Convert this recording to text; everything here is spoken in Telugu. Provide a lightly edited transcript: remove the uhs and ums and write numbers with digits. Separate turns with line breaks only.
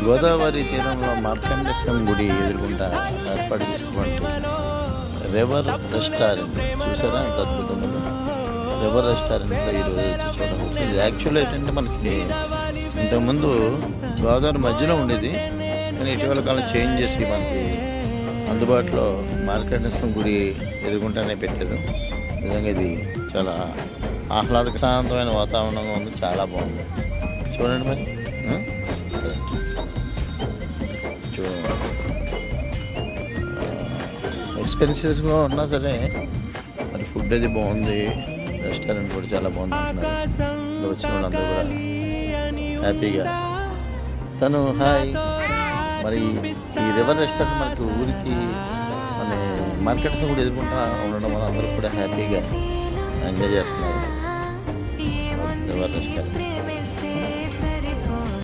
గోదావరి తీరంలో మార్కండేశ్వరం గుడి ఎదురుగుండా ఏర్పాటు చేసినటువంటి రివర్ రెస్టారెంట్ చూసారా, ఎంత అద్భుతం ఉందో. రివర్ రెస్టారెంట్లో ఈరోజు వచ్చి చూడవచ్చు. ఇది యాక్చువల్ ఏంటంటే మనకి ఇంతకుముందు గోదావరి మధ్యలో ఉండేది, కానీ ఇటీవల కాలం చేంజ్ చేసి మనకి అందుబాటులో మార్కండేశ్వరం గుడి ఎదుర్కొంటానే పెట్టారు. నిజంగా ఇది చాలా ఆహ్లాదకరమైన వాతావరణంగా ఉంది, చాలా బాగుంది. చూడండి మరి ఎక్స్పెన్సివ్స్గా ఉన్నా సరే మరి ఫుడ్ అది బాగుంది, రెస్టారెంట్ కూడా చాలా బాగుంది అంటున్నారు. వచ్చిన వాళ్ళందరూ కూడా హ్యాపీగా. తను హాయ్. మరి ఈ రివర్ రెస్టారెంట్ మనకి ఊరికి మన మార్కెట్స్ కూడా ఎదుర్కొంటా ఉండడం వల్ల అందరూ కూడా హ్యాపీగా ఎంజాయ్ చేస్తున్నారు రివర్ రెస్టారెంట్.